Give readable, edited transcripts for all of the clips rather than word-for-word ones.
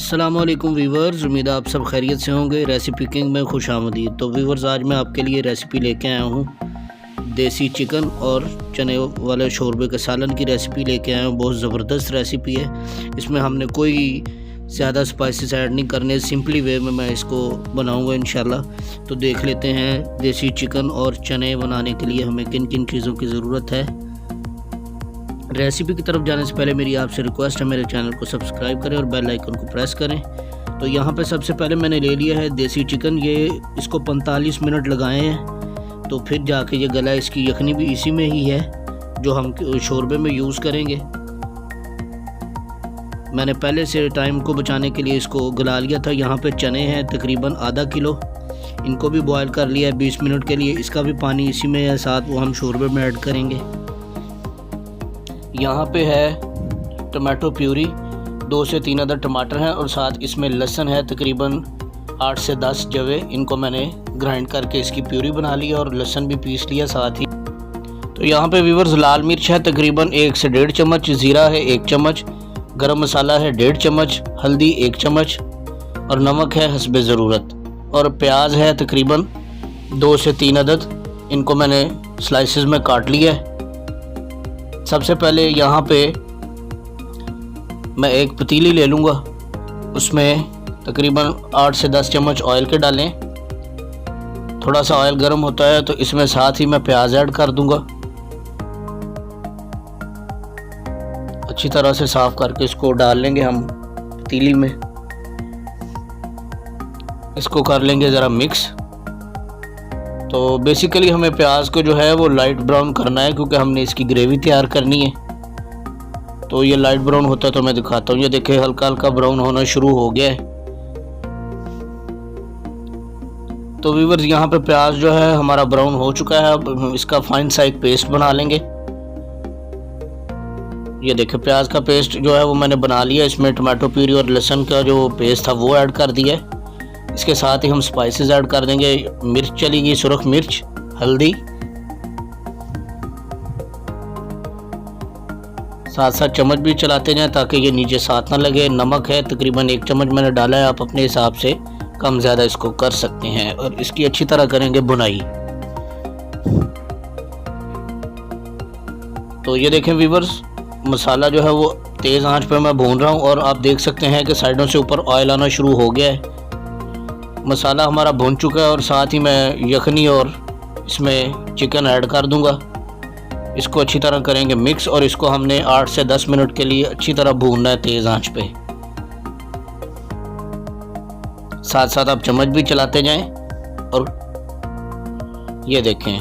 अस्सलामुअलैकुम वीवर्स, उम्मीद है आप सब खैरियत से होंगे। रेसिपी किंग में खुश आमदीद। तो वीवर्स, आज मैं आपके लिए रेसिपी लेके आया हूँ देसी चिकन और चने वाले शोरबे के सालन की रेसिपी लेके आया हूँ। बहुत ज़बरदस्त रेसिपी है। इसमें हमने कोई ज़्यादा स्पाइसेस ऐड नहीं करने, सिंपली वे में मैं इसको बनाऊँगा इंशाल्लाह। तो देख लेते हैं देसी चिकन और चने बनाने के लिए हमें किन किन चीज़ों की ज़रूरत है। रेसिपी की तरफ जाने से पहले मेरी आपसे रिक्वेस्ट है, मेरे चैनल को सब्सक्राइब करें और बेल आइकन को प्रेस करें। तो यहाँ पे सबसे पहले मैंने ले लिया है देसी चिकन। ये इसको 45 मिनट लगाए हैं, तो फिर जाके ये गला, इसकी यखनी भी इसी में ही है जो हम शोरबे में यूज़ करेंगे। मैंने पहले से टाइम को बचाने के लिए इसको गला लिया था। यहाँ पे चने हैं तकरीबन आधा किलो, इनको भी बॉयल कर लिया है 20 मिनट के लिए। इसका भी पानी इसी में है, साथ वो हम शोरबे में ऐड करेंगे। यहाँ पे है टमाटो प्यूरी, 2 से 3 अदर टमाटर हैं और साथ इसमें लहसुन है तकरीबन 8 से 10 जवे। इनको मैंने ग्राइंड करके इसकी प्यूरी बना ली और लहसुन भी पीस लिया साथ ही। तो यहाँ पे व्यूअर्स लाल मिर्च है तकरीबन 1 से 1.5 चम्मच, ज़ीरा है 1 चम्मच, गरम मसाला है 1.5 चम्मच, हल्दी 1 चम्मच और नमक है हस्बे ज़रूरत। और प्याज है तकरीबन 2 से 3 अदद, इनको मैंने स्लाइसेस में काट लिया है। सबसे पहले यहाँ पे मैं एक पतीली ले लूँगा, उसमें तकरीबन 8 से 10 चम्मच ऑयल के डालें। थोड़ा सा ऑयल गर्म होता है तो इसमें साथ ही मैं प्याज ऐड कर दूँगा। अच्छी तरह से साफ़ करके इसको डाल लेंगे हम पतीली में। इसको कर लेंगे ज़रा मिक्स। तो बेसिकली हमें प्याज को जो है वो लाइट ब्राउन करना है, क्योंकि हमने इसकी ग्रेवी तैयार करनी है। तो ये लाइट ब्राउन होता है तो मैं दिखाता हूँ। ये देखिए हल्का हल्का ब्राउन होना शुरू हो गया है। तो व्यूअर्स यहाँ पे प्याज जो है हमारा ब्राउन हो चुका है। अब हम इसका फाइन सा एक पेस्ट बना लेंगे। ये देखिए प्याज का पेस्ट जो है वो मैंने बना लिया। इसमें टमाटो प्यूरी और लहसुन का जो पेस्ट था वो ऐड कर दिया है। इसके साथ ही हम स्पाइसेस ऐड कर देंगे। मिर्च चलेगी, सुरख मिर्च, हल्दी, साथ साथ चम्मच भी चलाते जाएं ताकि ये नीचे साथ ना लगे। नमक है तकरीबन 1 चम्मच मैंने डाला है, आप अपने हिसाब से कम ज़्यादा इसको कर सकते हैं। और इसकी अच्छी तरह करेंगे बुनाई। तो ये देखें व्यूअर्स, मसाला जो है वो तेज़ आंच पर मैं भून रहा हूँ और आप देख सकते हैं कि साइडों से ऊपर ऑयल आना शुरू हो गया है। मसाला हमारा भून चुका है और साथ ही मैं यखनी और इसमें चिकन ऐड कर दूंगा। इसको अच्छी तरह करेंगे मिक्स और इसको हमने 8 से 10 मिनट के लिए अच्छी तरह भूनना है तेज़ आंच पे। साथ साथ आप चम्मच भी चलाते जाएं। और ये देखें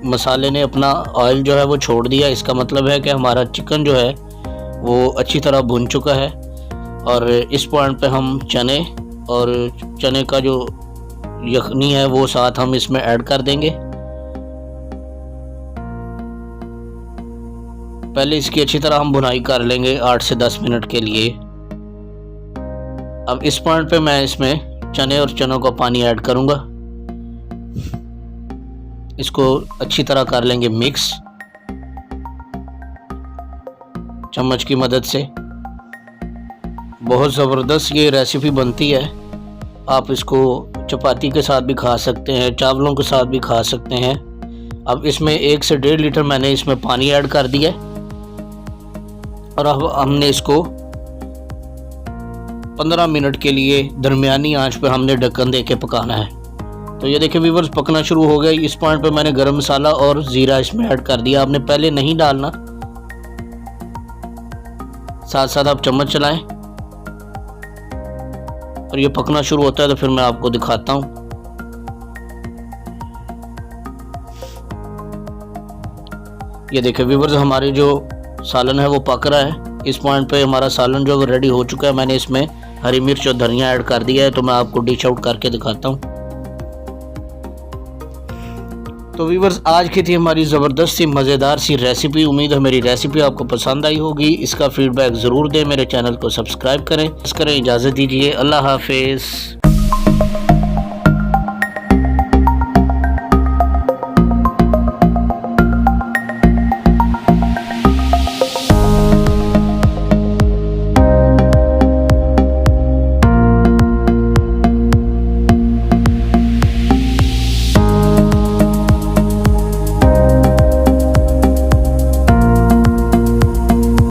मसाले ने अपना ऑयल जो है वो छोड़ दिया। इसका मतलब है कि हमारा चिकन जो है वो अच्छी तरह भुन चुका है। और इस पॉइंट पे हम चने और चने का जो यखनी है वो साथ हम इसमें ऐड कर देंगे। पहले इसकी अच्छी तरह हम भुनाई कर लेंगे 8 से 10 मिनट के लिए। अब इस पॉइंट पे मैं इसमें चने और चनों का पानी ऐड करूंगा। इसको अच्छी तरह कर लेंगे मिक्स चम्मच की मदद से। बहुत ज़बरदस्त ये रेसिपी बनती है। आप इसको चपाती के साथ भी खा सकते हैं, चावलों के साथ भी खा सकते हैं। अब इसमें 1 से 1.5 लीटर मैंने इसमें पानी ऐड कर दिया और अब हमने इसको 15 मिनट के लिए दरमियानी आंच पर हमने ढक्कन दे के पकाना है। तो ये देखिए व्यूअर्स पकना शुरू हो गया। इस पॉइंट पे मैंने गरम मसाला और ज़ीरा इसमें ऐड कर दिया। आपने पहले नहीं डालना। साथ साथ आप चम्मच चलाएं और ये पकना शुरू होता है तो फिर मैं आपको दिखाता हूँ। ये देखिए व्यूअर्स हमारी जो सालन है वो पक रहा है। इस पॉइंट पे हमारा सालन जो रेडी हो चुका है। मैंने इसमें हरी मिर्च और धनिया ऐड कर दिया है। तो मैं आपको डिश आउट करके दिखाता हूँ। तो व्यूअर्स आज की थी हमारी ज़बरदस्त सी मज़ेदार सी रेसिपी। उम्मीद है मेरी रेसिपी आपको पसंद आई होगी। इसका फीडबैक ज़रूर दें। मेरे चैनल को सब्सक्राइब करें। इजाज़त दीजिए। अल्लाह हाफिज़।